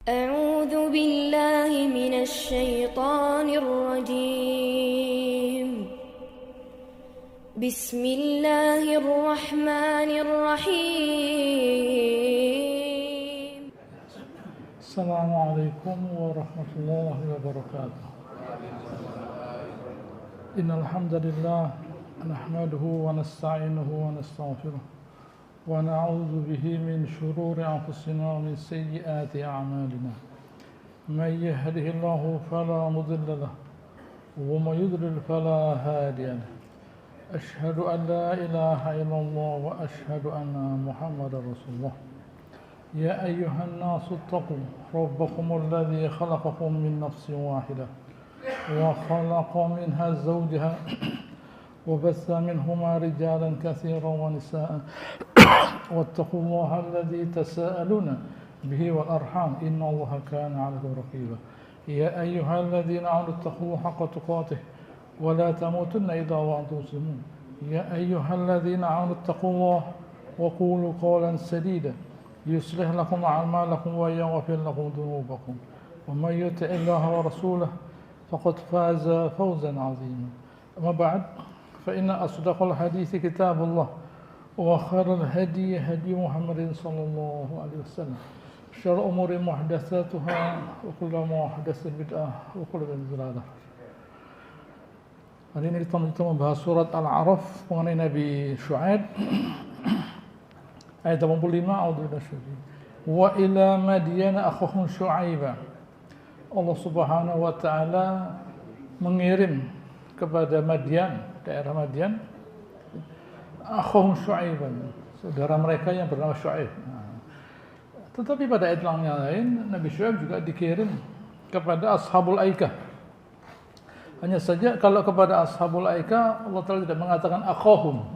أعوذ بالله من الشيطان الرجيم بسم الله الرحمن الرحيم السلام عليكم ورحمة الله وبركاته. إن الحمد لله نحمده ونستعينه ونستغفره ونعوذ به من شرور أنفسنا ومن سيئات أعمالنا. من يهده الله فلا مضل له ومن يضلل فلا هادي له. أشهد أن لا إله إلا الله وأشهد أن محمدا رسول الله. يا أيها الناس اتقوا ربكم الذي خلقكم من نفس واحدة وخلق منها زوجها وبث منهما رجالا كثيرا ونساء واتقوا الله الذي تساءلون به والأرحام إن الله كان عليكم رقيبا. يا أيها الذين آمنوا اتقوا حق تقاته ولا تموتن إلا وأنتم مسلمون. يا أيها الذين آمنوا اتقوا الله وقولوا قولا سديدا يصلح لكم أعمالكم ويغفر لكم ذنوبكم ومن يطع الله ورسوله فقد فاز فوزا عظيما. أما بعد فإن أصدق الحديث كتاب الله وخير الهدي هدي محمد صلى الله عليه وسلم. شر الأمور محدثاتها وكل محدثة بدعة وكل بدعة ضلالة. Hari ini kita membahas surat Al-A'raf mengenai Nabi Syuaib. Ayat 85, wa ila Madyana akhahum Syuaiba. Allah Subhanahu wa taala mengirim kepada Madyan, daerah Madyan, akhahum Syuaiban, saudara mereka yang bernama Syuaib. Tetapi pada ayat yang lain Nabi Syuaib juga dikirim kepada Ashabul Aikah. Hanya saja kalau kepada Ashabul Aikah Allah Taala tidak mengatakan akhahum.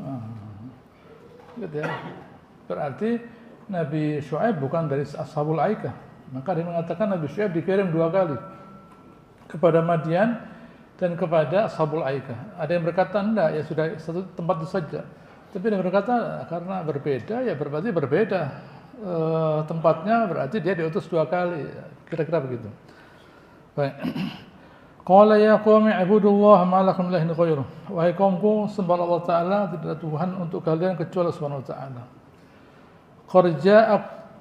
Gitu ya. Berarti Nabi Syuaib bukan dari Ashabul Aikah. Maka dia mengatakan Nabi Syuaib dikirim dua kali, kepada Madyan dan kepada Ashabul Aikah. Ada yang berkata enggak, ya sudah satu tempat itu saja. Tapi ada yang berkata karena berbeda, ya berarti berbeda tempatnya, berarti dia diutus dua kali. Kira-kira begitu. Baik. Qala ya qaumi ibudullaha ma lakum min ilahin ghairuh. Wahai kaumku, sembahlah Allah Taala, tidak ada Tuhan untuk kalian kecuali Subhanahu wa taala.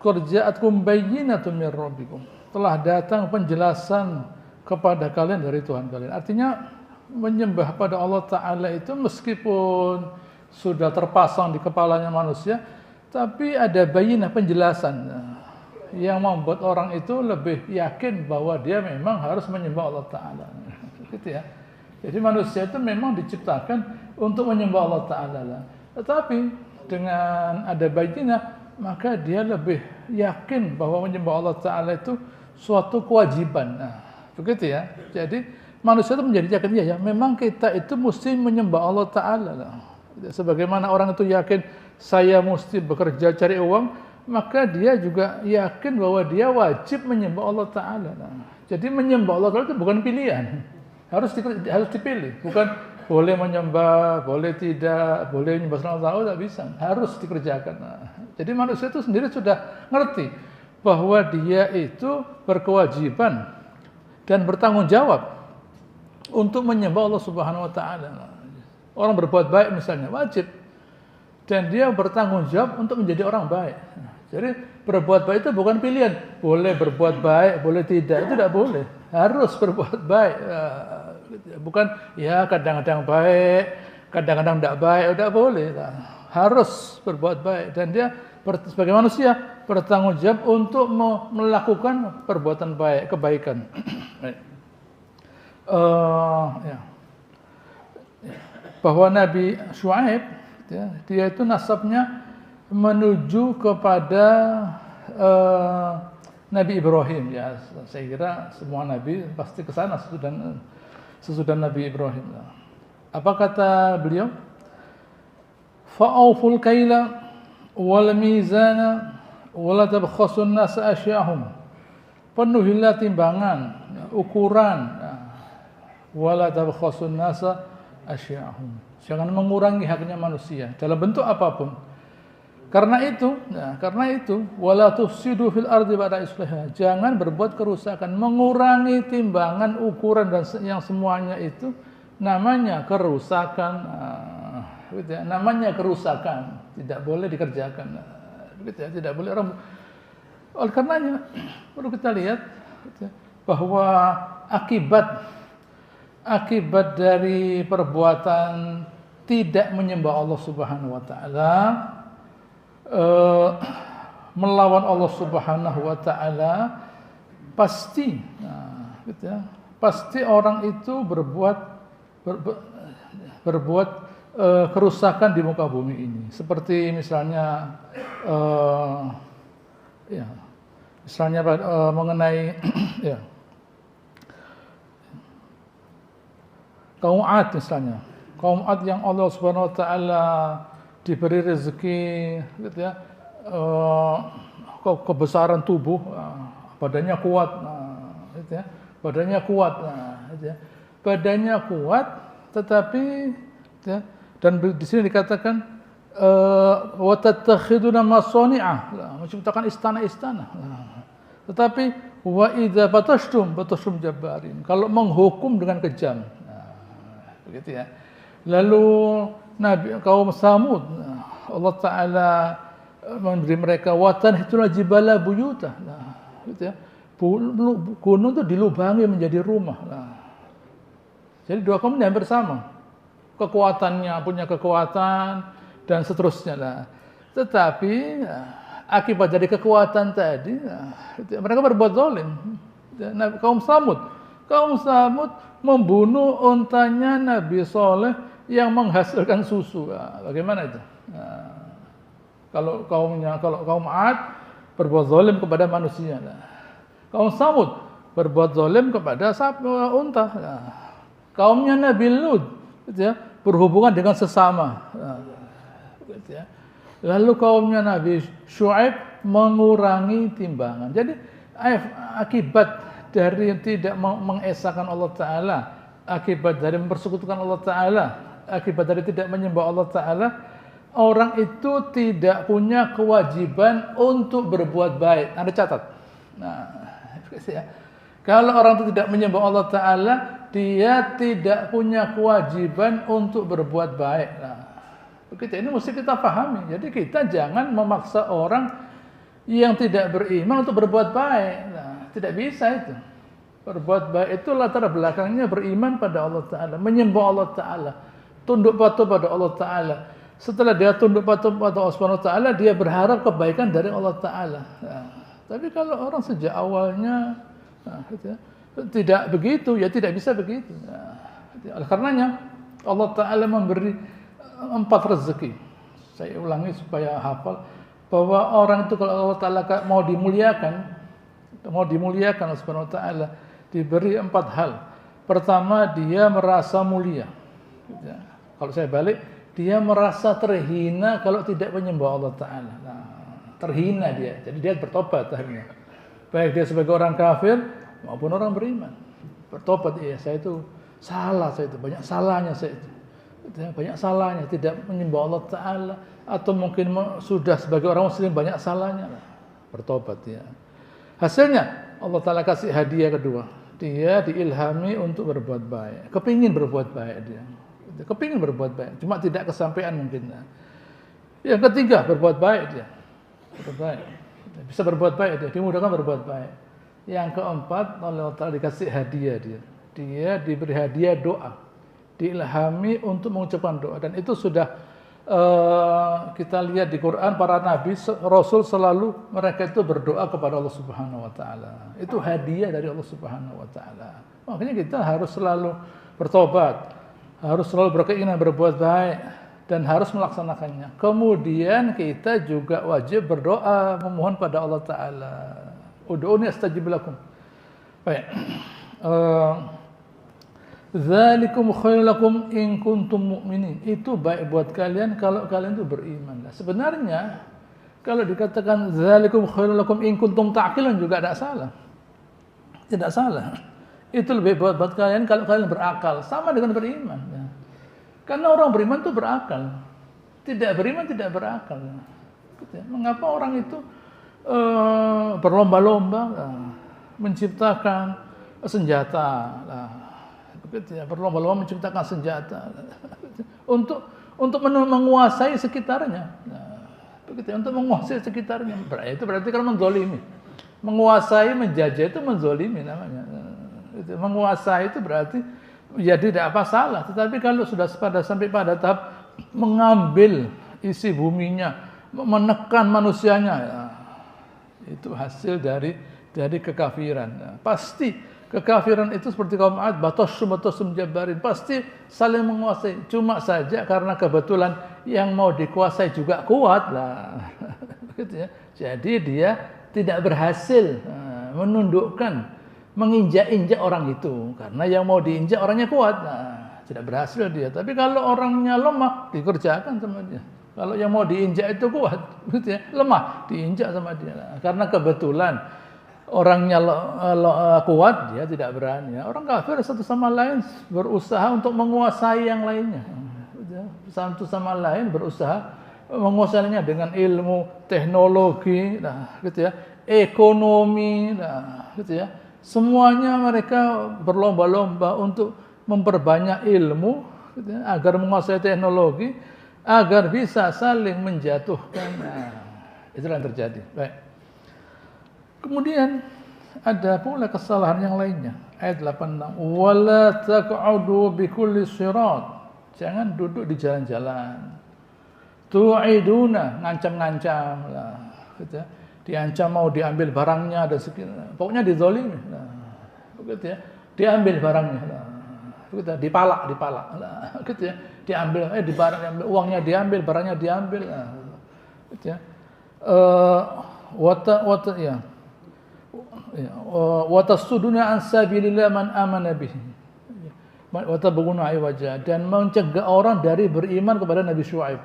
Qurja'atkum bayyinatun min rabbikum. Telah datang penjelasan kepada kalian dari Tuhan kalian. Artinya menyembah pada Allah Taala itu meskipun sudah terpasang di kepalanya manusia, tapi ada bayyinah, penjelasan yang membuat orang itu lebih yakin bahwa dia memang harus menyembah Allah Ta'ala. Gitu ya. Jadi manusia itu memang diciptakan untuk menyembah Allah Ta'ala. Tetapi dengan ada bayyinah, maka dia lebih yakin bahwa menyembah Allah Ta'ala itu suatu kewajiban. Nah, begitu ya. Jadi manusia itu menjadi yakin, ya memang kita itu mesti menyembah Allah Ta'ala. Sebagaimana orang itu yakin saya mesti bekerja cari uang, maka dia juga yakin bahwa dia wajib menyembah Allah Ta'ala. Jadi menyembah Allah Ta'ala itu bukan pilihan, harus dipilih. Bukan boleh menyembah, boleh tidak, boleh menyembah Allah Ta'ala, tidak bisa, harus dikerjakan. Jadi manusia itu sendiri sudah ngerti bahwa dia itu berkewajiban dan bertanggung jawab untuk menyembah Allah Subhanahu wa Ta'ala. Orang berbuat baik misalnya wajib, dan dia bertanggung jawab untuk menjadi orang baik. Jadi berbuat baik itu bukan pilihan, boleh berbuat baik, boleh tidak, itu tidak boleh, harus berbuat baik. Bukan ya kadang-kadang baik, kadang-kadang tidak baik, tidak boleh. Harus berbuat baik, dan dia sebagai manusia bertanggung jawab untuk melakukan perbuatan baik, kebaikan. Bahwa Nabi Syuaib, ya, dia itu nasabnya menuju kepada Nabi Ibrahim. Ya, saya kira semua nabi pasti ke sana sesudah Nabi Ibrahim. Apa kata beliau? Fa'awful kaila wal mizana wala tabkhasun nas asya'ahum. Penuhilah timbangan, ukuran, wala tabkhasun nas asya'ahum. Jangan mengurangi haknya manusia dalam bentuk apapun. karena itu wala tufsidu fil ardi ba'da islahiha. Jangan berbuat kerusakan, mengurangi timbangan, ukuran dan yang semuanya itu namanya kerusakan. Gitu ya, namanya kerusakan, tidak boleh dikerjakan. Gitu ya, tidak boleh orang. Oleh karenanya perlu kita lihat gitu ya, bahwa akibat dari perbuatan tidak menyembah Allah Subhanahu wa taala, melawan Allah Subhanahu wa taala, pasti gitu ya, pasti orang itu berbuat kerusakan di muka bumi ini. Seperti misalnya mengenai ya, kaum Ad misalnya. Kaum Ad yang Allah Subhanahu wa taala diberi rezeki gitu ya, kebesaran tubuh, badannya kuat, gitu ya, badannya kuat, gitu ya, badannya kuat, tetapi gitu ya, dan di sini dikatakan wa tattakhiduna masani'a, menciptakan istana-istana. Tetapi wa idza batashtum jabbarin, kalau menghukum dengan kejam. Begitu ya. Lalu Nabi kaum Samud, Allah Taala memberi mereka watan itulah jibala buyuta. Gitu ya. Gunung itu dilubangi menjadi rumah. Jadi dua kaum ini hampir sama. Kekuatannya punya kekuatan dan seterusnya lah. Tetapi akibat dari kekuatan tadi, mereka berbuat zalim. Kaum Samud membunuh untanya Nabi Saleh yang menghasilkan susu. Bagaimana itu? Kalau kaum Ad berbuat zalim kepada manusia, kaum Samud berbuat zalim kepada unta. Kaumnya Nabi Lut, gitu ya, berhubungan dengan sesama. Gitu ya. Lalu kaumnya Nabi Syuaib mengurangi timbangan. Jadi akibat dari tidak mengesahkan Allah Ta'ala, akibat dari mempersekutukan Allah Ta'ala, akibat dari tidak menyembah Allah Ta'ala, orang itu tidak punya kewajiban untuk berbuat baik. Anda catat. Kalau orang itu tidak menyembah Allah Ta'ala, dia tidak punya kewajiban untuk berbuat baik. Begitu, ini mesti kita pahami. Jadi kita jangan memaksa orang yang tidak beriman untuk berbuat baik. Tidak bisa itu. Berbuat baik itu latar belakangnya beriman pada Allah Ta'ala, menyembah Allah Ta'ala, tunduk patuh pada Allah Ta'ala. Setelah dia tunduk patuh pada Allah Subhanahu wa Ta'ala, dia berharap kebaikan dari Allah Ta'ala. Tapi kalau orang sejak awalnya tidak begitu, ya tidak bisa begitu. Oleh karenanya Allah Ta'ala memberi 4 rezeki. Saya ulangi supaya hafal, bahwa orang itu kalau Allah Ta'ala mau dimuliakan Allah Subhanahu wa Ta'ala, diberi 4 hal. Pertama, dia merasa mulia. Kalau saya balik, dia merasa terhina kalau tidak menyembah Allah Ta'ala. Terhina dia, jadi dia bertobat akhirnya. Baik dia sebagai orang kafir maupun orang beriman. Bertobat, saya itu salah, banyak salahnya saya itu. Banyak salahnya, tidak menyembah Allah Ta'ala, atau mungkin sudah sebagai orang muslim banyak salahnya. Bertobat ya. Hasilnya Allah Ta'ala kasih hadiah kedua. Dia diilhami untuk berbuat baik. Kepingin berbuat baik dia. Kepingin berbuat baik. Cuma tidak kesampaian mungkin. Yang ketiga, berbuat baik dia. Berbuat baik. Bisa berbuat baik dia. Dimudahkan berbuat baik. Yang keempat, Allah Ta'ala dikasih hadiah dia. Dia diberi hadiah doa. Diilhami untuk mengucapkan doa. Dan itu sudah kita lihat di Quran, para nabi, rasul selalu mereka itu berdoa kepada Allah Subhanahu wa Ta'ala. Itu hadiah dari Allah Subhanahu wa Ta'ala. Makanya kita harus selalu bertobat, harus selalu berkeinginan berbuat baik, dan harus melaksanakannya. Kemudian kita juga wajib berdoa, memohon pada Allah Ta'ala. Ud'uni astajib lakum. Baik. Dzalikum khairul lakum in kuntum mu'minin. Itu baik buat kalian kalau kalian itu beriman. Sebenarnya kalau dikatakan dzalikum khairul lakum in kuntum ta'qilun juga tidak salah. Tidak salah. Itu lebih baik buat kalian kalau kalian berakal, sama dengan beriman. Karena orang beriman itu berakal. Tidak beriman tidak berakal. Gitu ya. Mengapa orang itu berlomba-lomba menciptakan senjata, begitu ya, berlomba-lomba menciptakan senjata untuk menguasai sekitarnya, begitu ya, untuk menguasai sekitarnya. Itu berarti kan menzolimi, menguasai, menjajah itu menzolimi namanya. Menguasai itu berarti ya tidak apa salah, tetapi kalau sudah sampai pada tahap mengambil isi buminya, menekan manusianya, ya, itu hasil dari kekafiran. Pasti kekafiran itu seperti kaum Ad, batasum jabarin, pasti saling menguasai. Cuma saja karena kebetulan yang mau dikuasai juga kuat lah, begitu ya. Jadi dia tidak berhasil menundukkan, menginjak-injak orang itu, karena yang mau diinjak orangnya kuat. Tidak berhasil dia. Tapi kalau orangnya lemah, dikerjakan sama dia. Kalau yang mau diinjak itu kuat, gitu ya, lemah, diinjak sama dia. Karena kebetulan orangnya kuat, dia tidak berani. Orang kafir satu sama lain berusaha untuk menguasai yang lainnya. Satu sama lain berusaha menguasainya dengan ilmu, teknologi, gitu ya, ekonomi, gitu ya. Semuanya mereka berlomba-lomba untuk memperbanyak ilmu, gitu ya, agar menguasai teknologi, agar bisa saling menjatuhkan. Itulah yang terjadi. Baik. Kemudian ada pula kesalahan yang lainnya. Ayat 86. Wala taq'udu bikulli sirat. Jangan duduk di jalan-jalan. Tu'iduna, ngancam-ngancam lah, gitu ya. Diancam mau diambil barangnya, ada pokoknya dizalimi. Begitu ya. Diambil barangnya lah. Begitu, dipalak lah, gitu ya. Diambil, uangnya diambil, barangnya diambil, gitu ya. Watasuduna an sabilillah man amana bihi. Watabghuna aywaja, dan mencegah orang dari beriman kepada Nabi Syuaib.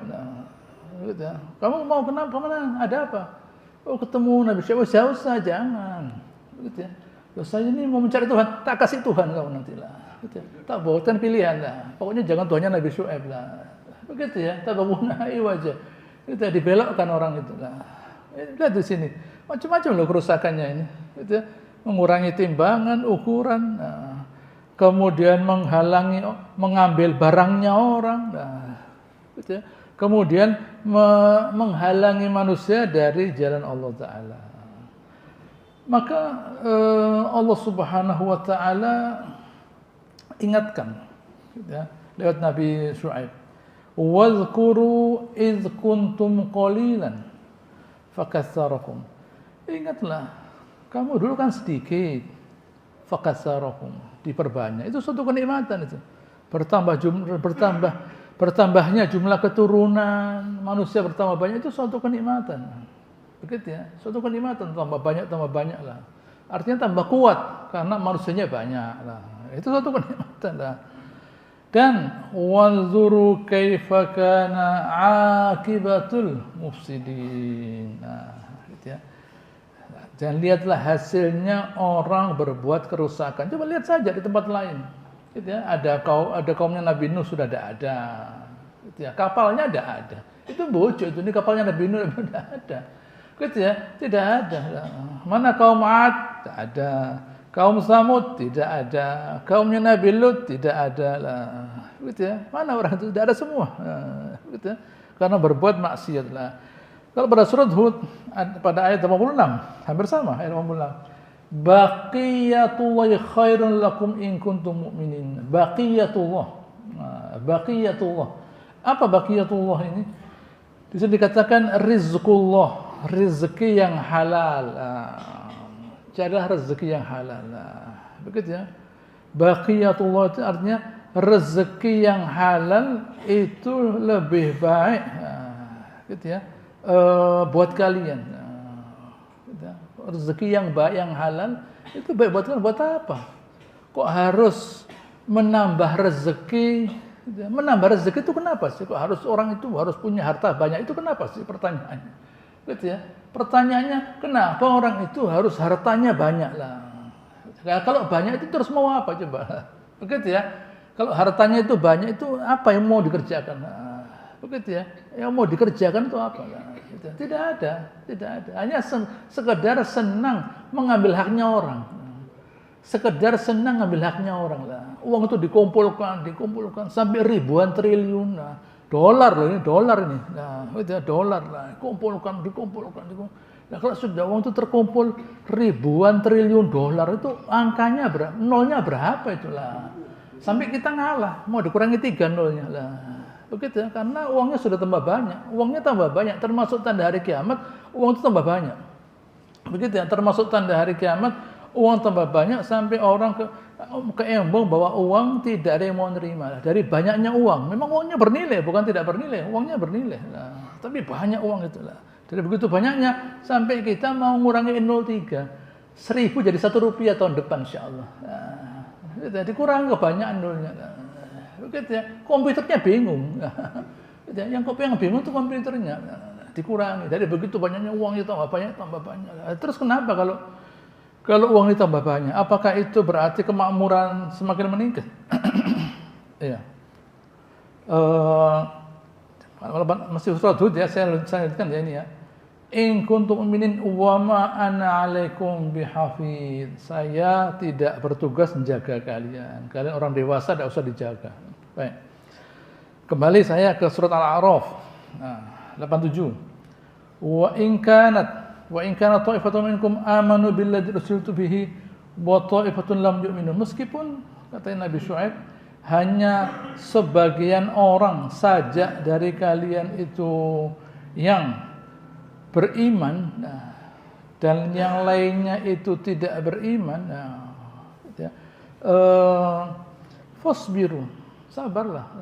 Gitu ya. Kamu mau kemana? Ada apa? Oh, ketemu Nabi Syuaib, usah jangan. Gitu ya. Saya ini mau mencari Tuhan, tak kasih Tuhan kamu nanti lah. Gitu ya. Tak buatkan pilihan lah. Pokoknya jangan Tuhannya Nabi Syuaib lah. Begitu ya. Tabghuna aywaja. Itu dibelokkan orang itu lah. Lihat di sini, macam-macam loh kerusakannya ini. Gitu ya. Mengurangi timbangan, ukuran, kemudian mengambil barangnya orang, gitu ya. Kemudian menghalangi manusia dari jalan Allah Ta'ala. Maka Allah Subhanahu Wa Ta'ala ingatkan, gitu ya, lewat Nabi Syuaib, wazkuru idh kuntum qalilan fakatsarakum. Ingatlah, kamu dulu kan sedikit, fakatsarakum, diperbanyak. Itu suatu kenikmatan itu. Bertambahnya jumlah keturunan, manusia bertambah banyak, itu suatu kenikmatan. Begitu ya, suatu kenikmatan, tambah banyak lah. Artinya tambah kuat karena manusianya banyak lah. Itu suatu kenikmatan lah. Dan wanzuru kaifa kana akibatul mufsidin. Gitu ya. Dan lihatlah hasilnya orang berbuat kerusakan. Coba lihat saja di tempat lain. Gitu ya. Ada kaumnya Nabi Nuh sudah ada. Gitu ya. Kapalnya ada. Itu bocor itu. Ini kapalnya Nabi Nuh sudah ada. Gitu ya. Tidak ada. Mana kaum Ad? Tidak ada. Kaum Samud? Tidak ada. Kaumnya Nabi Lut? Tidak ada lah. Gitu ya. Mana orang itu? Tidak ada semua. Gitu ya. Karena berbuat maksiat lah. Kalau pada surat Hud pada ayat 86, hampir sama ayat 86. Baqiyatullahi khairun lakum in kuntum mu'minin. Baqiyatullah. Baqiyatullah. Apa baqiyatullah ini? Di sini dikatakan rizqullah, rezeki yang halal. Carilah rezeki yang halal. Begitu ya. Baqiyatullah itu artinya rezeki yang halal itu lebih baik. Gitu ya. Buat kalian, rezeki yang baik, yang halal itu baik buat kalian. Buat apa? Kok harus menambah rezeki? Menambah rezeki itu kenapa sih? Kok harus orang itu harus punya harta banyak? Itu kenapa sih pertanyaannya? Gitu ya. Pertanyaannya kenapa orang itu harus hartanya banyak lah? Kalau banyak itu terus mau apa coba? Begitu ya. Kalau hartanya itu banyak itu apa yang mau dikerjakan? Begitu ya. Yang mau dikerjakan itu apa? Tidak ada. Hanya sekedar senang mengambil haknya orang. Sekedar senang ngambil haknya orang lah. Uang itu dikumpulkan sampai ribuan triliun. Nah, dolar loh ini, dolar ini. Nah, itu dolar lah. Dikumpulkan. Nah, kalau sudah uang itu terkumpul ribuan triliun dolar itu angkanya berapa? Nolnya berapa itulah? Sampai kita ngalah, mau dikurangi 3 nolnya lah. Begitu ya, karena uangnya sudah tambah banyak. Uangnya tambah banyak, termasuk tanda hari kiamat, uang itu tambah banyak. Begitu ya, termasuk tanda hari kiamat, uang tambah banyak sampai orang keembong bahwa uang tidak ada yang mau nerima. Dari banyaknya uang, memang uangnya bernilai, bukan tidak bernilai, uangnya bernilai. Nah, tapi banyak uang itulah. Dari begitu banyaknya sampai kita mau ngurangi 0,3, 1000 jadi 1 rupiah tahun depan insyaallah. Nah, dikurangi kebanyakan nolnya. Nah, begitu ya, komputernya bingung. Yang bingung itu komputernya. Dikurangi. Dari begitu banyaknya uang itu tambah banyak. Terus kenapa kalau uang itu tambah banyak? Apakah itu berarti kemakmuran semakin meningkat? Iya. Masih surat Hud ya, saya lihatkan ya ini ya. In kuntum mu'minin wa ma ana 'alaikum bihafidz. Saya tidak bertugas menjaga kalian. Kalian orang dewasa tidak usah dijaga. Baik. Kembali saya ke surat Al-A'raf. Nah, 87. Wa in kana ta'ifatun minkum amanu billadzi ursiltu bihi wa ta'ifatun lam yu'minu. Meskipun kata Nabi Syuaib hanya sebagian orang saja dari kalian itu yang beriman, dan yang lainnya itu tidak beriman. Fasbiru, sabarlah.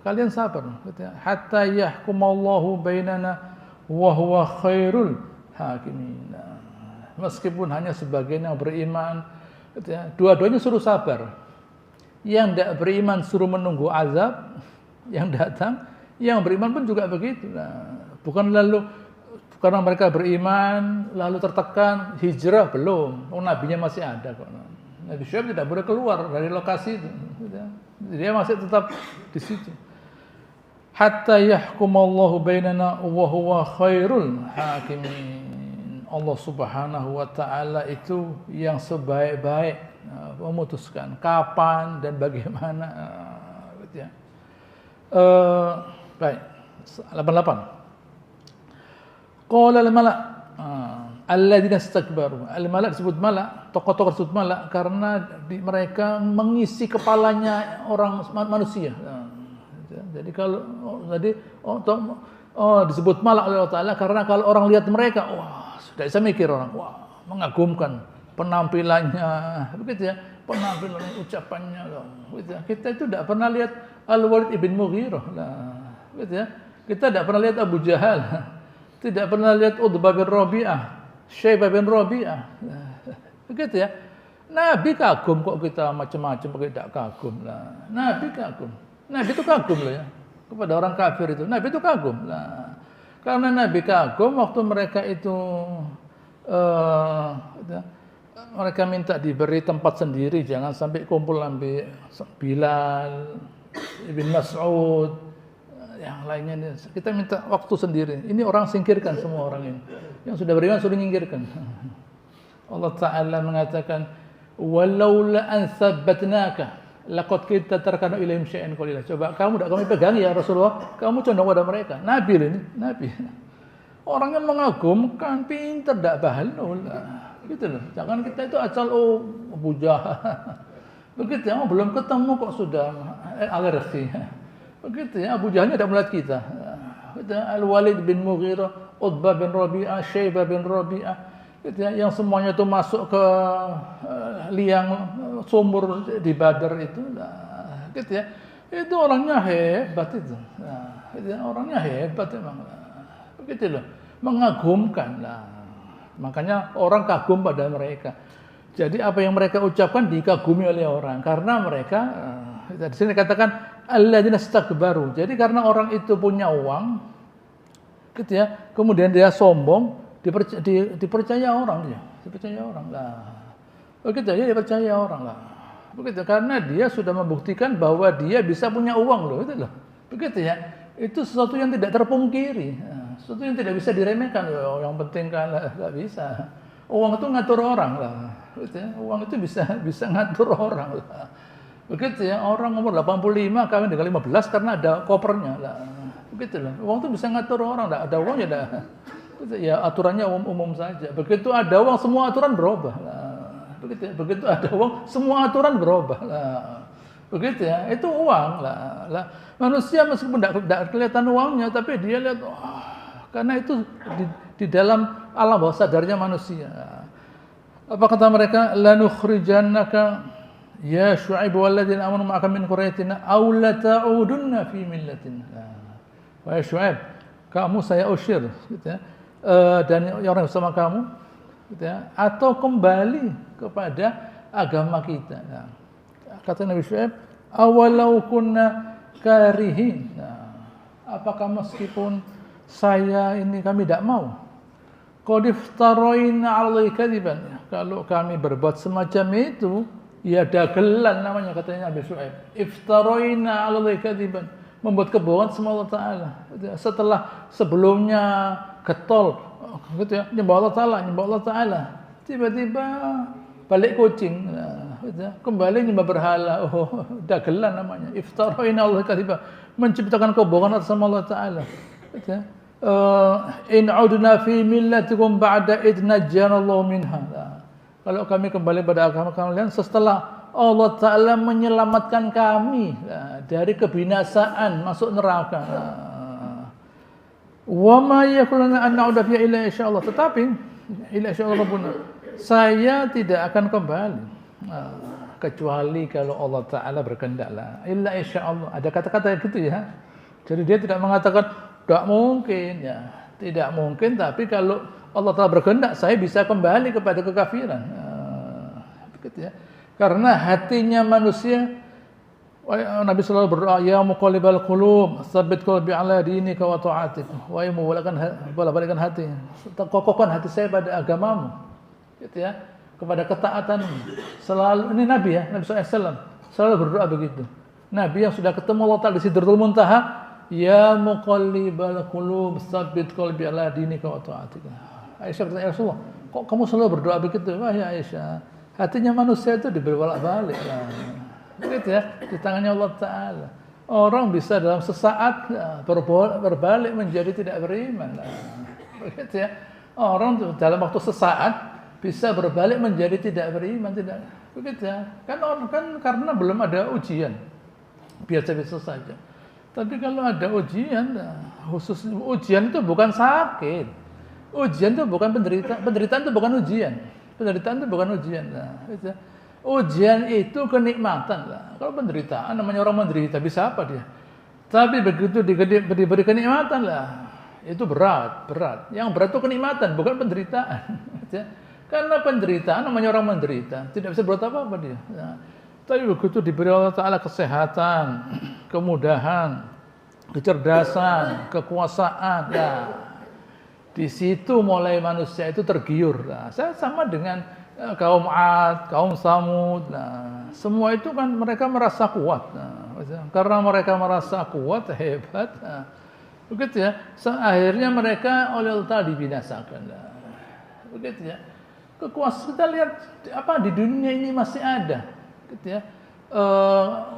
Kalian sabar. Hatta yahkumallahu bainana wa huwa khairul hakimin. Meskipun hanya sebagian yang beriman, dua-duanya suruh sabar. Yang tidak beriman suruh menunggu azab yang datang. Yang beriman pun juga begitu. Bukan lalu karena mereka beriman lalu tertekan hijrah belum. Nabinya masih ada kok. Nabi Syuaib tidak boleh keluar dari lokasi itu. Dia masih tetap di situ. Hatta yahkumallahu bainana wa huwa khairul hakimin. Allah Subhanahu wa taala itu yang sebaik-baik memutuskan kapan dan bagaimana. Baik. 88. Qala al-mala' alladzina istakbaru. Al-mala' disebut mala', tokoh-tokoh disebut mala' karena mereka mengisi kepalanya orang manusia. Jadi kalau disebut mala' oleh Allah Ta'ala karena kalau orang lihat mereka, wah, sudah bisa mikir orang, wah, mengagumkan penampilannya, begitu ya, penampilan ucapannya. Begitu ya. Kita itu tidak pernah lihat Al-Walid ibn Mughirah, begitu ya. Kita tidak pernah lihat Abu Jahal. Tidak pernah lihat Utbah bin Rabi'ah, Syaibah bin Rabi'ah. Begitu ya. Nabi kagum kok kita macam-macam pakai tidak kagum lah. Nabi kagum. Nabi itu kagum loh ya. Kepada orang kafir itu. Nabi itu kagum lah. Karena Nabi kagum waktu mereka itu mereka minta diberi tempat sendiri, jangan sampai kumpul sampai Bilal, Ibn Mas'ud, yang lainnya ini. Kita minta waktu sendiri. Ini orang singkirkan semua orang ini. Yang sudah beriman sudah menyingkirkan. Allah Ta'ala mengatakan, "Walaula an tsabbatnaka laqad kita tarkanu ilaihim syai'an qalila." Coba kamu tidak kami pegang ya Rasulullah, kamu condong pada mereka. Nabi ini, Nabi. Orangnya mengagumkan, pintar, tidak bahalul. Gitu loh. Jangan kita itu asal Abu Jahal. Begitu ya, belum ketemu kok sudah alergi. Begitu ya, Abu Jahalnya tidak melihat kita. Al-Walid bin Mughirah, Utbah bin Rabi'ah, Syaibah bin Rabi'ah, gitu ya, yang semuanya itu masuk ke liang sumur di Badar itu, gitu ya. Itu orangnya hebat itu. Itu orangnya hebat memang. Begitu loh, mengagumkan lah. Makanya orang kagum pada mereka. Jadi apa yang mereka ucapkan dikagumi oleh orang karena mereka di sini katakan alladzina istakbaru. Jadi karena orang itu punya uang, gitu ya, kemudian dia sombong, dipercaya orang dia, dipercaya orang lah. Begitu ya, dipercaya orang lah. Begitu karena dia sudah membuktikan bahwa dia bisa punya uang loh, itu loh. Begitu ya. itu sesuatu yang tidak terpungkiri, sesuatu yang tidak bisa diremehkan. Yang penting kan nggak bisa. Uang itu ngatur orang lah, gitu ya. Uang itu bisa ngatur orang lah. Begitu ya, orang umur 85 kawin dengan 15 karena ada kopernya lah. Begitu lah. Uang itu bisa ngatur orang, enggak ada uang ya dah. Ya aturannya umum saja. Begitu ada uang semua aturan berubah lah. Begitu ya. Begitu ada uang semua aturan berubah lah. Begitu ya. Itu uang lah. Manusia meskipun tidak kelihatan uangnya tapi dia lihat karena itu di dalam alam bawah sadarnya manusia. Apa kata mereka? Lanukhrijannaka ya Syu'aib walladzina amanu ma'aka min qaryatina aw la ta'udunna fi millatina. Wahai Syu'aib, kamu saya usir gitu ya. Dan orang bersama kamu gitu ya, atau kembali kepada agama kita. Nah, kata Nabi Syu'aib, awalau kunna karihin. Nah, apakah meskipun kami tidak mau? Qad iftaraina 'alaika kadiban. Kalau kami berbuat semacam itu, ya dagelan namanya katanya Nabi Syu'aib. Iftaraina 'alaika kadiban. Membuat kebohongan sama Allah Ta'ala. Setelah sebelumnya getol gitu ya, nyembah Allah Ta'ala. Tiba-tiba balik kucing. Nah, gitu ya. Kembali nyembah berhala. Dagelan namanya. Iftaraina 'alaika kadiban. Menciptakan kebohongan sama Allah Ta'ala. Gitu ya. In udna fi millatikum ba'da id najjanallahu minha. Kalau kami kembali pada agama kalian setelah Allah Ta'ala menyelamatkan kami dari kebinasaan masuk neraka. Wa ma yakuluna an na'uda fiha illa insyaallah. Tetapi illa insyaallah rabbuna. Saya tidak akan kembali kecuali kalau Allah Ta'ala berkehendak lah. Illa insyaallah. Ada kata-kata gitu ya. Jadi dia tidak mengatakan tidak mungkin ya, tidak mungkin. Tapi kalau Allah Ta'ala berkehendak, saya bisa kembali kepada kekafiran. Begitu ya. Karena hatinya manusia, Nabi selalu berdoa, ya muqallibal qulub, tsabbit qalbi ala dinika wa ta'atik. Wahai membolak-balikkan hati, kokohkan hati saya pada agamamu. Gitu ya. Kepada ketaatan. Selalu ini Nabi ya, Nabi SAW selalu berdoa begitu. Nabi yang sudah ketemu Allah Ta'ala di Sidratul Muntaha, ya muqallibal qulub tsabbit qalbi ala dinika wa ta'atika. Aisyah bertanya, ya Rasulullah, kok kamu selalu berdoa begitu? Wah ya Aisyah, hatinya manusia itu dibolak-balik lah. Begitu ya, di tangannya Allah Ta'ala. Orang bisa dalam sesaat berbalik menjadi tidak beriman lah. Begitu ya. Orang dalam waktu sesaat bisa berbalik menjadi tidak beriman, tidak. Begitu ya. Kan karena belum ada ujian. Biasa-biasa saja. Tapi kalau ada ujian, khusus ujian itu bukan sakit. Ujian itu bukan penderitaan. Penderitaan itu bukan ujian. Penderitaan itu bukan ujian. Nah, gitu. Ujian itu kenikmatan. Nah, kalau penderitaan, namanya orang menderita, bisa apa dia? Tapi begitu diberi kenikmatan lah, itu berat. Yang berat itu kenikmatan, bukan penderitaan. Gitu. Karena penderitaan, namanya orang menderita, tidak bisa berbuat apa-apa dia. Nah, tapi begitu diberi Allah Ta'ala kesehatan, kemudahan, kecerdasan, kekuasaan, ya di situ mulai manusia itu tergiur. Nah, saya sama dengan kaum 'Ad, kaum Tsamud. Nah, semua itu kan mereka merasa kuat. Nah, karena mereka merasa kuat, hebat. Nah, begitu ya. Akhirnya mereka oleh Allah Ta'ala dibinasakan. Nah, begitu ya. Kekuasaan kita lihat apa di dunia ini masih ada. Gitu ya.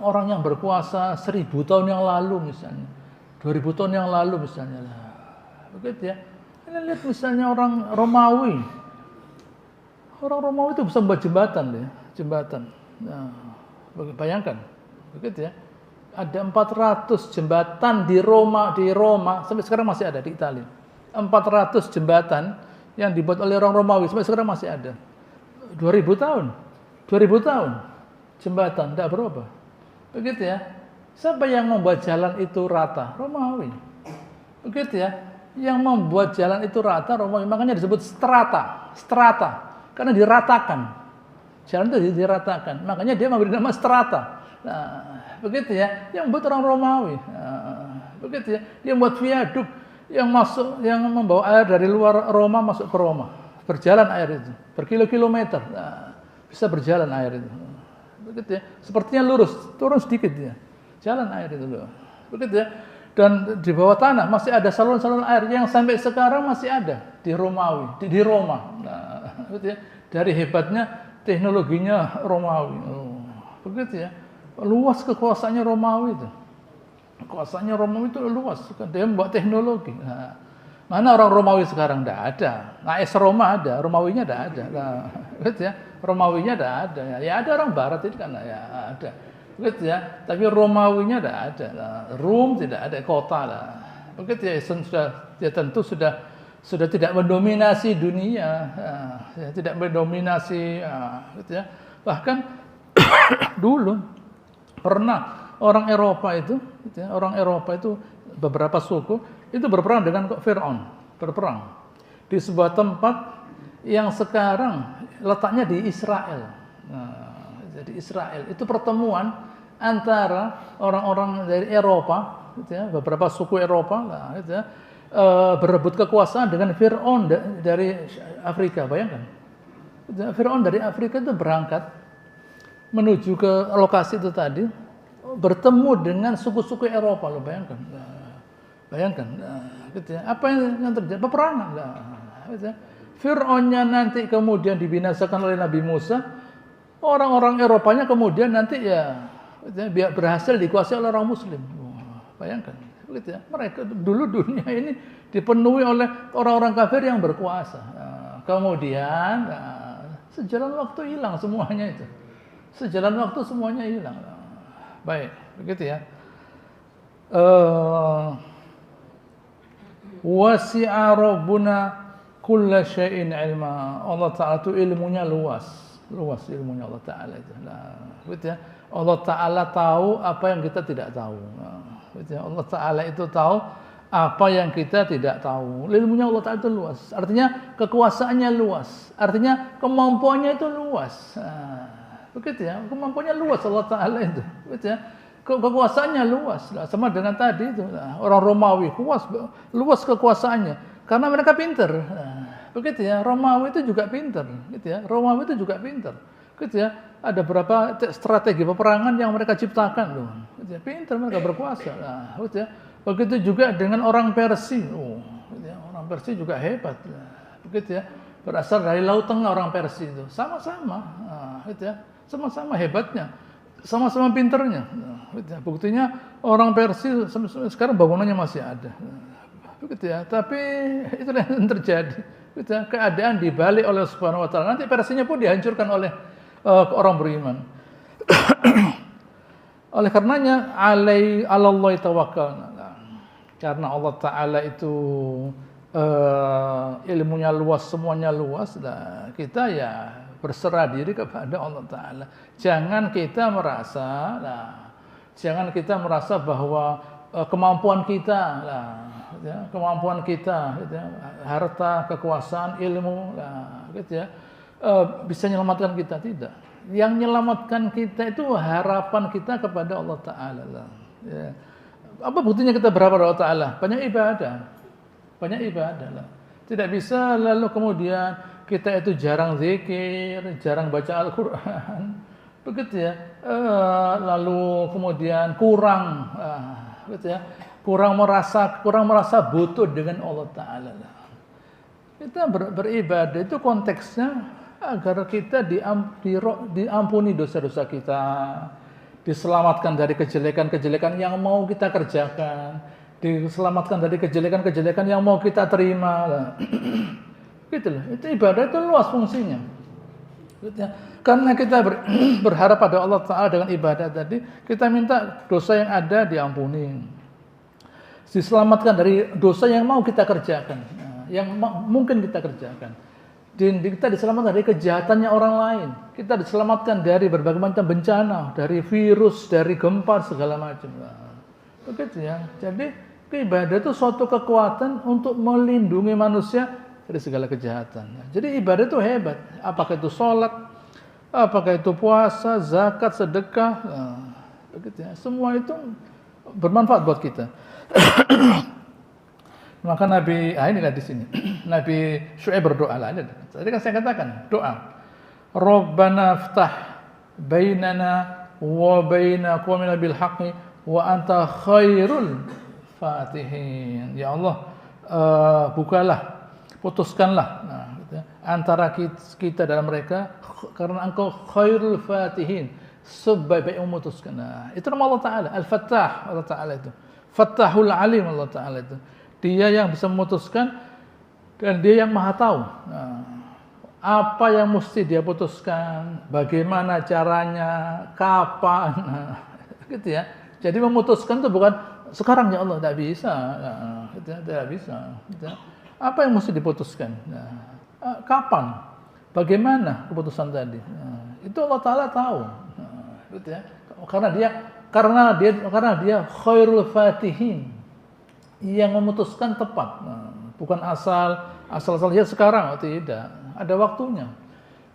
Orang yang berkuasa 1000 tahun yang lalu misalnya, 2000 tahun yang lalu misalnya, begitu ya. Ini lihat misalnya orang Romawi itu bisa membuat jembatan. Nah, bayangkan, begitu ya. Ada 400 jembatan di Roma sampai sekarang masih ada di Italia. 400 jembatan yang dibuat oleh orang Romawi sampai sekarang masih ada. 2000 tahun jembatan tidak berubah. Begitu ya. Siapa yang membuat jalan itu rata? Romawi. Begitu ya. Yang membuat jalan itu rata Romawi. Makanya disebut strata. Karena diratakan. Jalan itu diratakan. Makanya dia memberi nama strata. Nah, begitu ya. Yang membuat orang Romawi. Nah, begitu ya. Dia membuat viaduk yang membawa air dari luar Roma masuk ke Roma. Berjalan air itu. Berkilo-kilometer. Nah, bisa berjalan air itu. Begitu ya. Sepertinya lurus, turun sedikit ya. Jalan air itu loh. Begitu ya. Dan di bawah tanah masih ada saluran-saluran air yang sampai sekarang masih ada di Romawi, di Roma. Nah, gitu ya. Dari hebatnya teknologinya Romawi. Begitu ya. Luas kekuasaannya Romawi itu. Kekuasaannya Romawi itu luas. Dia membuat teknologi. Nah, mana orang Romawi sekarang? Tidak ada. Nah, Roma ada, Romawinya tidak ada. Nah, gitu ya. Romawinya tidak ada. Ya ada orang Barat itu kan ya ada. Begitu ya, tapi Romawinya tidak ada. Nah, Rom tidak ada, kota lah. Begitu ya, tentu sudah tidak mendominasi dunia, ya, tidak mendominasi, gitu ya. Bahkan dulu pernah orang Eropa itu, gitu ya, orang Eropa itu beberapa suku itu berperang dengan Firaun, berperang di sebuah tempat yang sekarang letaknya di Israel. Nah, di Israel itu pertemuan antara orang-orang dari Eropa, gitu ya, beberapa suku Eropa, lah, gitu ya, berebut kekuasaan dengan Firaun dari Afrika. Bayangkan, gitu ya, Firaun dari Afrika itu berangkat menuju ke lokasi itu tadi, bertemu dengan suku-suku Eropa. Lo bayangkan, bayangkan, gitu ya, apa yang terjadi? Peperangan, gitu ya. Firaunnya nanti kemudian dibinasakan oleh Nabi Musa. Orang-orang Eropanya kemudian nanti ya berhasil dikuasai oleh orang Muslim. Bayangkan, begitu ya. Mereka dulu dunia ini dipenuhi oleh orang-orang kafir yang berkuasa. Kemudian sejalan waktu hilang semuanya itu. Sejalan waktu semuanya hilang. Baik, begitu ya. Wasi'a rabbuna kulla syai'in ilma. Allah Ta'ala itu ilmunya luas ilmunya Allah Ta'ala itu. Nah, gitu ya. Allah Ta'ala tahu apa yang kita tidak tahu. Nah, gitu ya. Allah Ta'ala itu tahu apa yang kita tidak tahu. Ilmunya Allah Ta'ala itu luas. Artinya kekuasaannya luas. Artinya kemampuannya itu luas. Nah, begitu ya. Kemampuannya luas Allah Ta'ala itu. Gitu ya. Kekuasaannya luas. Nah, sama dengan tadi itu. Nah, orang Romawi luas kekuasaannya karena mereka pintar. Nah, begitu ya, Romawi itu juga pintar, gitu ya. Romawi itu juga pintar, gitu ya. Ada berapa strategi peperangan yang mereka ciptakan loh, gitu ya. Pintar, mereka berkuasa. Nah, gitu ya. Begitu juga dengan orang Persia, gitu ya. Orang Persia juga hebat, begitu ya. Berasal dari Laut Tengah orang Persia itu, sama-sama, gitu ya. Sama-sama hebatnya, sama-sama pintarnya. Gitu ya. Buktinya orang Persia sekarang bangunannya masih ada, begitu ya. Tapi itu yang terjadi. Keadaan dibalik oleh Subhanahu wa Ta'ala. Nanti Persianya pun dihancurkan oleh orang beriman. Oleh karenanya alallahi tawakkalna. Karena Allah Ta'ala itu ilmunya luas, semuanya luas, nah, kita ya berserah diri kepada Allah Ta'ala. Jangan kita merasa bahwa kemampuan kita ya, kemampuan kita, gitu ya, harta, kekuasaan, ilmu, gitu ya, bisa menyelamatkan kita. Tidak. Yang menyelamatkan kita itu harapan kita kepada Allah Ta'ala. Ya. Apa buktinya kita berharap kepada Allah Ta'ala? Banyak ibadah lah. Tidak bisa lalu kemudian kita itu jarang zikir, jarang baca Al-Quran, begitu ya. Lalu kemudian kurang, gitu ya. Kurang merasa butuh dengan Allah Ta'ala. Kita beribadah itu konteksnya agar kita diampuni dosa-dosa kita, diselamatkan dari kejelekan-kejelekan yang mau kita kerjakan, diselamatkan dari kejelekan-kejelekan yang mau kita terima. Gitu loh. Itu ibadah itu luas fungsinya. Karena kita berharap pada Allah Ta'ala dengan ibadah tadi, kita minta dosa yang ada diampuni. Diselamatkan dari dosa yang mau kita kerjakan, yang mungkin kita kerjakan. Kita diselamatkan dari kejahatannya orang lain. Kita diselamatkan dari berbagai macam bencana, dari virus, dari gempa, segala macam. Begitu ya. Jadi ibadah itu suatu kekuatan untuk melindungi manusia dari segala kejahatan. Jadi ibadah itu hebat. Apakah itu sholat, apakah itu puasa, zakat, sedekah, begitu ya. Semua itu bermanfaat buat kita. Maka inilah di sini. Nabi Syuaib berdoa lah. Tadi kan saya katakan doa. Rabbana ftah bainana wa baina qaumina bil haqqi wa anta khairul fatihin. Ya Allah, bukalah, putuskanlah gitu ya, antara kita dan mereka, karena Engkau khairul fatihin, sebaik-baik memutuskan. Nah, itu nama Allah Ta'ala, Al-Fattah, Allah Ta'ala itu. Fattahul Alim, Allah Ta'ala itu. Dia yang bisa memutuskan dan dia yang maha tahu. Nah, apa yang mesti dia putuskan, bagaimana caranya, kapan, nah, gitu ya. Jadi memutuskan itu bukan sekarang ya Allah, tidak bisa. Nah, gitu ya, tidak bisa. Gitu ya. Apa yang mesti diputuskan? Nah, kapan? Bagaimana keputusan tadi? Nah, itu Allah Ta'ala tahu. Gitu ya. Karena dia khairul fatihin, yang memutuskan tepat. Nah, bukan asal ya sekarang, tidak. Ada waktunya,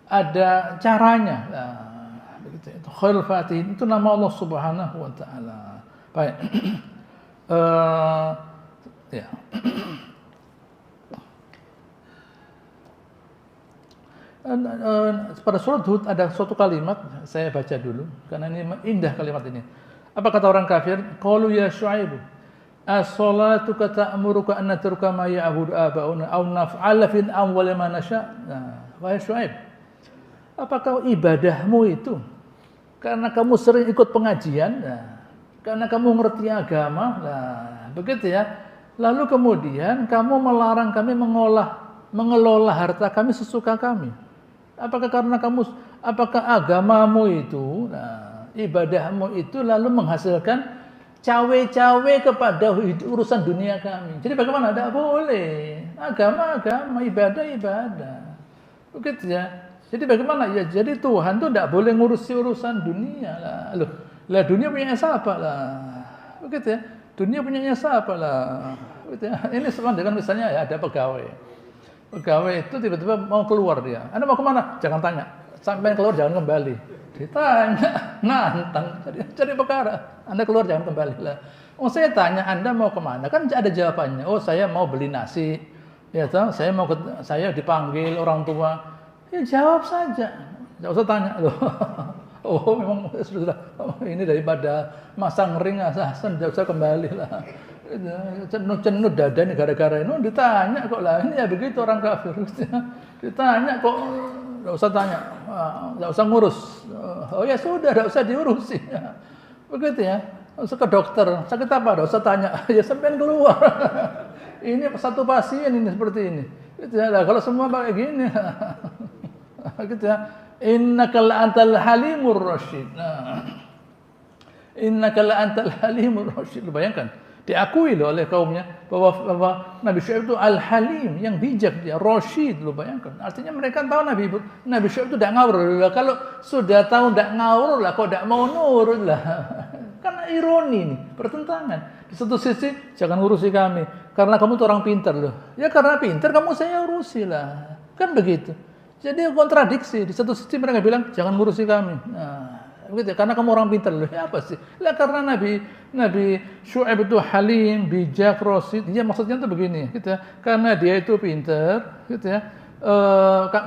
ada caranya. Nah, begitu. Itu khairul fatihin, itu nama Allah Subhanahu wa Ta'ala. Baik. Ya. Pada surat Hud ada suatu kalimat, saya baca dulu karena ini indah kalimat ini. Apa kata orang kafir? Qalu ya Syuaib, as-salatuka ta'muruka an natruka ma ya'budu aba'una aw naf'ala fil amwali ma nasha'. Nah, wahai Syuaib, apakah ibadahmu itu karena kamu sering ikut pengajian, nah, karena kamu ngerti agama, nah, begitu ya. Lalu kemudian kamu melarang kami mengelola harta kami sesuka kami. Apakah agamamu itu, nah, ibadahmu itu lalu menghasilkan cawe-cawe kepada urusan dunia kami. Jadi bagaimana? Tidak boleh. Agama, ibadah. Begitu ya. Jadi bagaimana? Ya, jadi Tuhan itu tidak boleh ngurusi urusan dunia lah. Lah dunia punya siapa lah? Begitu ya. Dunia punya siapa lah? Begitu ya. Ini sama dengan misalnya ya ada pegawai. Pegawai itu tiba-tiba mau keluar dia. Anda mau kemana? Jangan tanya. Sampai keluar jangan kembali. Ditanya, nantang. Jadi perkara. Anda keluar jangan kembali lah. Oh saya tanya Anda mau kemana? Kan ada jawabannya. Oh saya mau beli nasi. Ya toh, saya dipanggil orang tua. Ya jawab saja. Enggak usah tanya loh. Oh memang sudah. Ini daripada masang ring asasan, enggak usah kembali lah. Cenut dada nih gara-gara ini ditanya kok lah, ini ya begitu orang kafir. Ditanya kok, nggak usah tanya, nggak usah ngurus. Oh ya sudah, nggak usah diurusi. Begitu ya. Usah ke dokter, sakit apa? Nggak usah tanya. Ya sampai keluar. Ini satu pasien ini seperti ini. Gitu ya. Nah, kalau semua kayak gini, gitu ya. Innaka la'antal halimur rasyid. Nah, innaka la'antal halimur rasyid. Lu bayangkan? Diakui loh oleh kaumnya bahwa Nabi Syuaib itu al-halim, yang bijak, dia rasyid, lo bayangkan. Artinya mereka tahu Nabi Syuaib itu tidak ngawur. Kalau sudah tahu tidak ngawur lah, kok tidak mau nurut lah. Karena ironi nih, pertentangan. Di satu sisi jangan urusi kami karena kamu tuh orang pintar loh. Ya karena pintar kamu saya urusi lah. Kan begitu. Jadi kontradiksi. Di satu sisi mereka bilang jangan ngurusi kami. Nah, begitu, karena kamu orang pintar loh. Ya apa sih? Lah karena Nabi Syuaib itu halim, bijak, rasyid. Ya maksudnya itu begini, gitu ya. Karena dia itu pintar, gitu ya.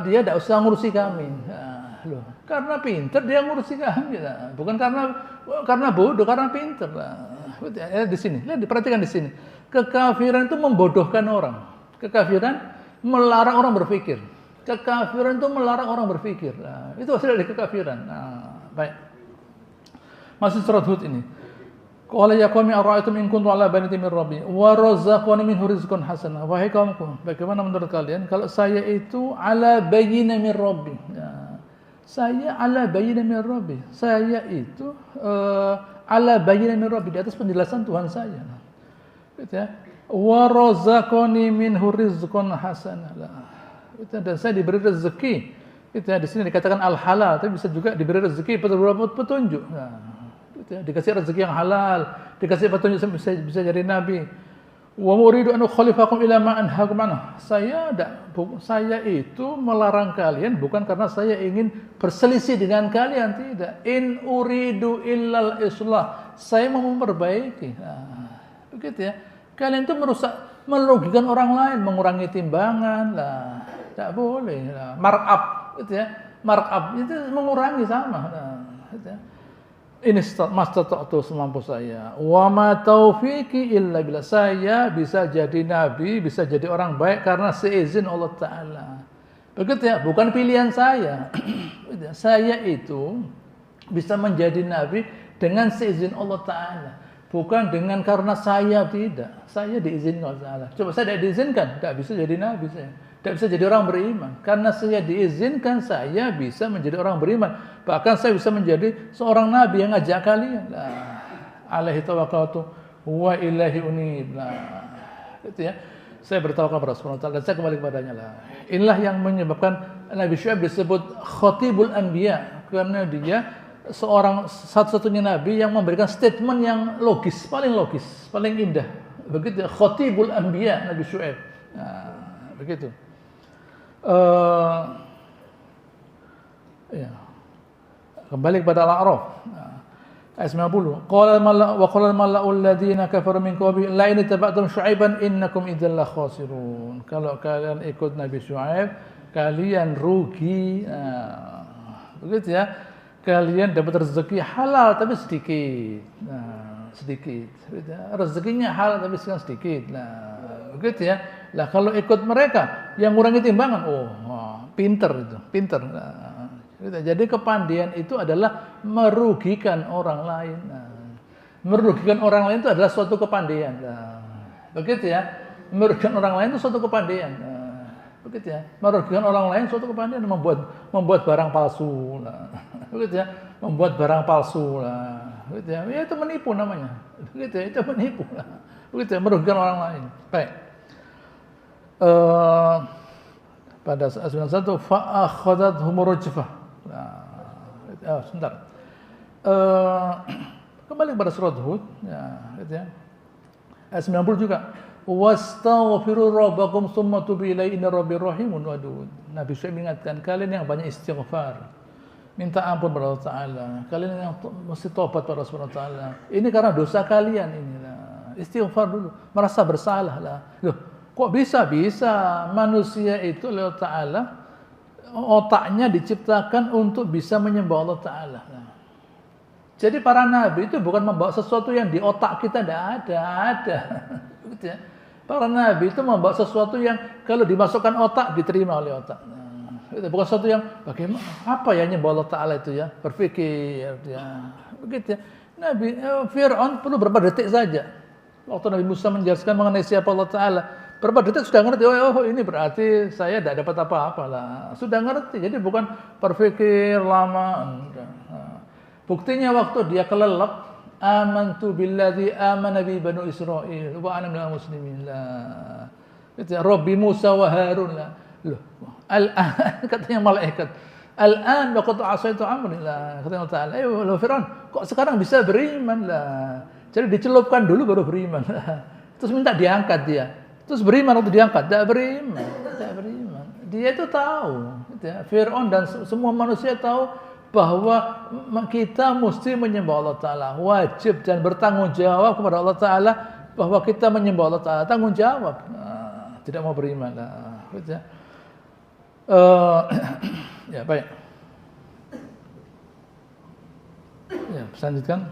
Dia tidak usah ngurusi kami. Nah, loh, karena pintar dia ngurusi kami. Nah, bukan karena bodoh, karena pintar lah. Gitu ya. Di sini, lihat diperhatikan di sini. Kekafiran itu membodohkan orang. Kekafiran melarang orang berpikir. Kekafiran itu melarang orang berpikir. Nah, itu hasil dari kekafiran. Nah, baik. Masih surat Hud ini. Qala ya qaumi ara'aytum in kuntu ala bayyinatin min rabbi wa razzaqani minhu rizqan hasana. Wahai kaumku, bagaimana menurut kalian kalau saya itu ala bayyinatin min rabbi? Ya. Saya ala bayyinatin min rabbi. Saya itu ala bayyinatin min rabbi, di atas penjelasan Tuhan saya. Gitu ya. Wa razzaqani minhu rizqan hasana. Itu dan saya diberi rezeki. Itu ya, di sini dikatakan al-halal, tapi bisa juga diberi rezeki beberapa petunjuk. Nah, ya, dikasih rezeki yang halal, dikasih petunjuk bisa jadi nabi. Wa muridu an ukhalifakum ila ma anhaakum anhu. Saya itu melarang kalian bukan karena saya ingin berselisih dengan kalian, tidak. In uridu illal islah. Saya mau memperbaiki. Nah, begitu ya. Kalian itu merugikan orang lain, mengurangi timbangan lah. Tidak boleh lah. Markup gitu ya. Markup itu mengurangi sama. Nah, gitu ya. ini mastata'tu semampu saya. Wa ma taufiqi illa billah. Saya bisa jadi nabi, bisa jadi orang baik karena seizin Allah Ta'ala. Begitu ya, bukan pilihan saya. Saya itu bisa menjadi nabi dengan seizin Allah Ta'ala. Bukan dengan karena saya, tidak. Saya diizinkan Allah Ta'ala. Coba saya tidak diizinkan, tidak bisa jadi nabi saya. Tidak bisa jadi orang beriman. Karena saya diizinkan, saya bisa menjadi orang beriman. Bahkan saya bisa menjadi seorang nabi yang ngajak kalian. Alaihi tawakkaltu wa ilaihi unib. Itu ya. Saya bertawakal kepada Subhanahu wa taala dan saya kembali kepadanya lah. Inilah yang menyebabkan Nabi Syuaib disebut khatibul anbiya karena dia seorang satu-satunya nabi yang memberikan statement yang logis, paling indah. Begitu ya, khatibul anbiya Nabi Syuaib. Begitu. Ya. Kembali kepada Al-A'raf. Ayat 90. Qala al-mala'u alladziina kafaru min qaumi la in taba'tum Syu'aiban innakum idzal la khasirun. Kalau kalian ikut Nabi Syuaib, kalian rugi. Begitu ya. Kalian dapat rezeki halal tapi sedikit. Sedikit. Rezekinya halal tapi sedikit. Begitu ya. Lah kalau ikut mereka yang ngurangi timbangan, pinter. Jadi kepandian itu adalah merugikan orang lain. Merugikan orang lain itu adalah suatu kepandian. Begitu ya. Merugikan orang lain itu suatu kepandian. Begitu ya. Merugikan orang lain suatu kepandian, membuat barang palsu. Begitu ya. Membuat barang palsu. Begitu ya. Ya itu menipu namanya. Begitu ya. Itu menipu. Begitu ya. Merugikan orang lain. Baik. Pada saat 91 fa'akhadathum rajfah. Sebentar. Kembali kepada surat Hud gitu ya. Ayat 90 juga. Wastaghfiru rabbakum tsumma tubu ilaihi inna rabbi rahimun wadud. Nabi Syuaib mengingatkan kalian yang banyak istighfar. Minta ampun kepada Allah Ta'ala. Kalian yang mesti tobat kepada Allah Subhanahu wa taala. Ini karena dosa kalian ini. Istighfar dulu, merasa bersalah lah. Loh, kok bisa manusia itu Allah Ta'ala otaknya diciptakan untuk bisa menyembah Allah Ta'ala. Jadi para nabi itu bukan membawa sesuatu yang di otak kita, tidak ada. Gitu ya. Para nabi itu membawa sesuatu yang kalau dimasukkan otak diterima oleh otak. Itu bukan sesuatu yang bagaimana apa ya nyembah Allah Ta'ala itu ya, berpikir ya. Begitu ya. Nabi Fir'aun perlu berapa detik saja. Waktu Nabi Musa menjelaskan mengenai siapa Allah Ta'ala, berapa detik sudah ngerti, oh ini berarti saya tidak dapat apa-apa lah. Sudah ngerti, jadi bukan berpikir lama. Buktinya waktu dia kelelep, amantu billadzi amana bi banu Israil wa ana minal muslimin lah. Itu Rabbi Musa wa Harun lah. Loh, al-an katanya malaikat. Al-an waqad asaitu amri lah. Kata Allah Ta'ala, loh Fir'aun, kok sekarang bisa beriman lah. Jadi dicelupkan dulu baru beriman lah. Terus minta diangkat dia. Terus beriman waktu diangkat, tidak beriman. Dia itu tahu, gitu ya. Fir'aun dan semua manusia tahu bahwa kita mesti menyembah Allah Ta'ala, wajib dan bertanggung jawab kepada Allah Ta'ala bahwa kita menyembah Allah Ta'ala, tanggung jawab. Tidak mau beriman lah, gitu ya. Ya baik. Ya, selanjutkan.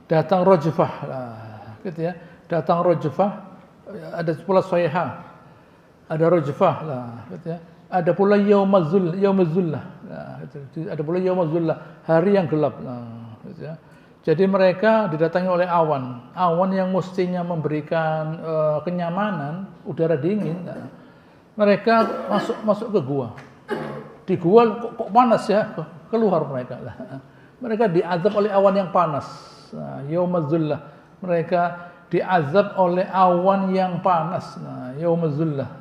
Datang Rajfah lah. Gitu ya. Datang Rajfah, ada pula Sayhah, ada Rajfah lah, gitu ya. Ada pula Yaumuz Zullah, ada pula Yaumuz Zullah, hari yang gelap lah, gitu ya. Jadi mereka didatangi oleh awan yang mestinya memberikan kenyamanan, udara dingin. Nah, mereka masuk ke gua. Di gua kok panas ya, keluar mereka lah. Mereka diazab oleh awan yang panas. Yaumuz Zullah. Mereka diazab oleh awan yang panas. Yaumuz Zullah.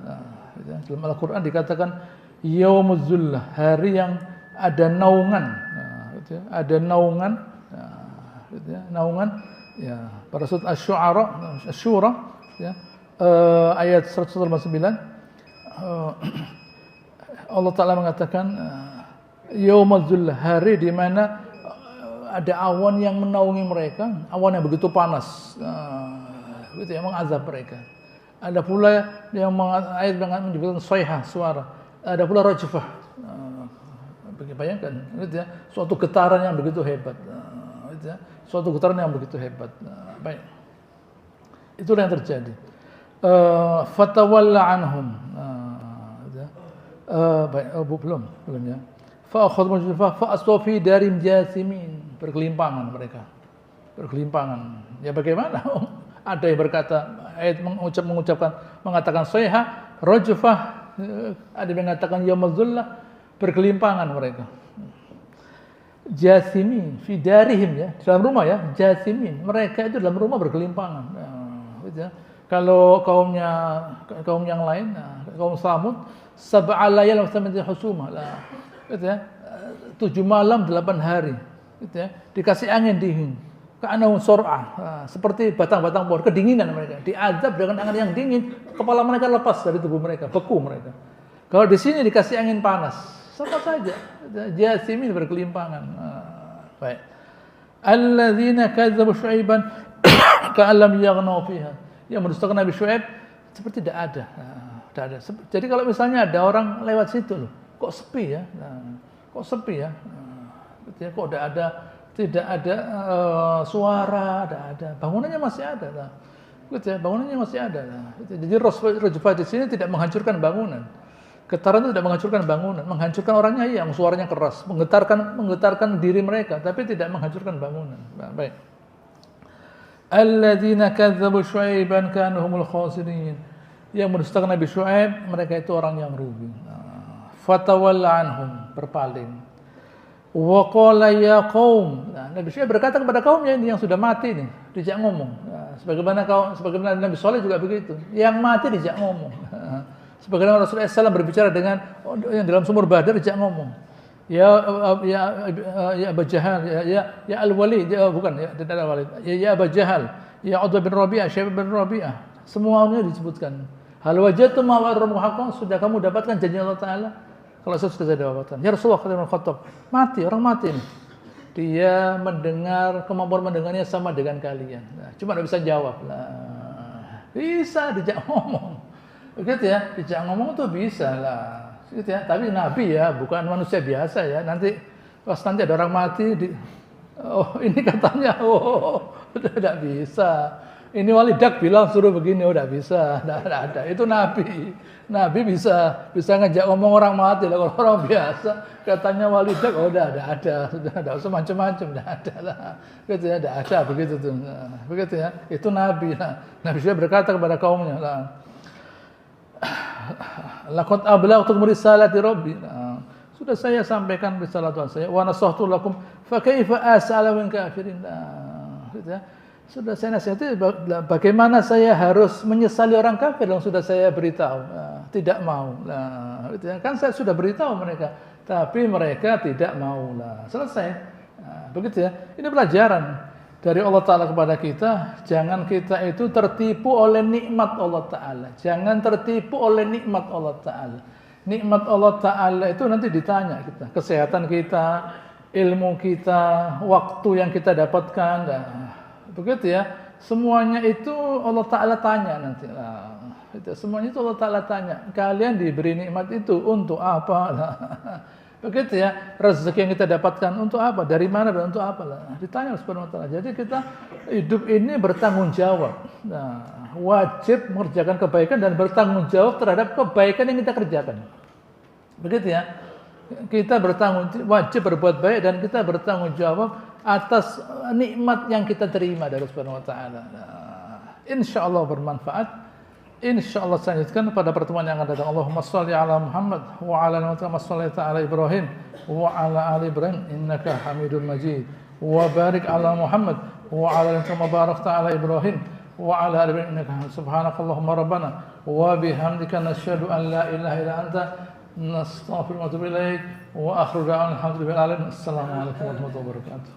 Dalam Al-Quran dikatakan Yaumuz Zullah, hari yang ada naungan. Ada naungan. Naungan. Ya, pada surat Asy-Syura, ya, ayat 189, Allah Ta'ala mengatakan Yaumuz Zullah, hari di mana ada awan yang menaungi mereka, awan yang begitu panas, gitu yang mengazab mereka. Ada pula yang ayat menyebutkan sayhah, suara. Ada pula rajfah, Bayangkan, gitu ya, suatu getaran yang begitu hebat, gitu ya, suatu getaran yang begitu hebat. Baik, itulah yang terjadi. Fatawalla anhum, gitu ya. Baik, belum ya. Fa'akhadhum fa'aswa fi darim jasimin, berkelimpangan mereka, berkelimpangan. Ya bagaimana? Ada yang berkata, ayat mengatakan sayha, rajfah, ada yang mengatakan yaumuz zullah, berkelimpangan mereka. Jasimin fi darihim, ya, dalam rumah ya, jasimin, mereka itu dalam rumah berkelimpangan. Gitu ya. Kalau kaum yang lain, kaum Samud, sab'a layal wa thamaniyat husuma, gitu ya, 7 malam 8 hari, gitu ya, dikasih angin dingin, ka'annahu sur'ah, seperti batang-batang pohon, kedinginan mereka, diazab dengan angin yang dingin, kepala mereka lepas dari tubuh mereka, beku mereka. Kalau di sini dikasih angin panas, sama saja, jasimin, berkelimpangan. Baik. Alladzina kadzdzabu Syuaiban ka'an lam yaghnaw fiha. Yang mendustakan Nabi Syuaib seperti tidak ada. Tidak ada. Jadi kalau misalnya ada orang lewat situ loh, kok sepi ya? Kok sepi ya? Kok tidak ada suara, tidak ada. Bangunannya masih ada. Gitu ya, bangunannya masih ada. Jadi rajfah di sini tidak menghancurkan bangunan. Getaran itu tidak menghancurkan bangunan, menghancurkan orangnya yang suaranya keras, menggetarkan diri mereka, tapi tidak menghancurkan bangunan. Baik. Alladzina kadzdzabu Syuaiban kanu humul khasirin. Yang mendustakan Nabi Syuaib, mereka itu orang yang rugi. Fatawalla anhum, berpaling. Wa qala ya qaum. Nabi Syuaib berkata kepada kaumnya ini yang sudah mati nih, dijak ngomong. Sebagaimana Nabi Saleh juga begitu. Yang mati dijak ngomong. Sebagaimana Rasulullah SAW berbicara dengan yang dalam sumur Badar, dijak ngomong. Ya Abu Jahal, ya Al-Walid, bukan ya, tidak Al-Walid. Ya Abu Jahal, ya Utbah bin Rabi'ah, Syaibah bin Rabi'ah. Semuanya disebutkan. Hal wajadtum ma wa'adtum haqqan, sudah kamu dapatkan janji Allah Taala? Kalau sudah saya dapatkan. Ya Rasulullah kata Khattab, mati, orang mati ini. Dia mendengar, kemampuan mendengarnya sama dengan kalian. Nah, cuma tidak bisa jawab. Nah, bisa dijak ngomong. Begitu ya, dijak ngomong tuh bisa lah. Gitu ya. Tapi Nabi ya, bukan manusia biasa ya. Nanti pas nanti ada orang mati, ini katanya, udah tidak bisa. Ini Walidak bilang suruh begini, udah bisa, tidak ada. Itu Nabi. Nabi bisa ngejak ngomong orang mati lah. Kalau orang biasa katanya Walidak, udah ada, sudah ada semacam-macam, tidak ada lah. Gitu ya, tidak ada begitu tuh. Nah, begitu ya. Itu Nabi. Nah, Nabi sudah berkata kepada kaumnya lah. Laqad ablaghtukum risalati rabbi. Sudah saya sampaikan risalah Tuhan saya. Wa nasahtu lakum fa kaifa as'ala min kafirin. Gitu ya. Sudah saya nasihati, bagaimana saya harus menyesali orang kafir yang sudah saya beritahu. Tidak mau. Gitu ya. Kan saya sudah beritahu mereka, tapi mereka tidak mau. Selesai. Begitu ya. Ini pelajaran dari Allah Ta'ala kepada kita. Jangan kita itu tertipu oleh nikmat Allah Ta'ala. Jangan tertipu oleh nikmat Allah Ta'ala. Nikmat Allah Ta'ala itu nanti ditanya kita. Kesehatan kita, ilmu kita, waktu yang kita dapatkan. Begitu ya. Semuanya itu Allah Ta'ala tanya nanti. Semuanya itu Allah Ta'ala tanya. Kalian diberi nikmat itu untuk apa? Begitu ya, rezeki yang kita dapatkan untuk apa, dari mana dan untuk apa lah, ditanya Subhanahu wa Ta'ala. Jadi kita hidup ini bertanggung jawab. Nah, wajib mengerjakan kebaikan dan bertanggung jawab terhadap kebaikan yang kita kerjakan. Begitu ya, kita wajib berbuat baik dan kita bertanggung jawab atas nikmat yang kita terima dari Subhanahu wa Ta'ala. Insyaallah bermanfaat. Insyaallah saya lanjutkan pada pertemuan yang akan datang. Allahumma shalli ala Muhammad wa ala ali Muhammad shalli ala Ibrahim wa ala ali Ibrahim innaka Hamidum Majid. Wa barik ala Muhammad wa ala ali Muhammad barakta ala Ibrahim wa ala ali Ibrahim innaka subhanakallahumma rabbana wa bihamdika nasyhadu an la ilaha illa anta nastaghfiruka wa natubu ilaik wa akhiru da'wana alhamdulillahi rabbil alamin. Assalamu alaikum warahmatullahi wabarakatuh.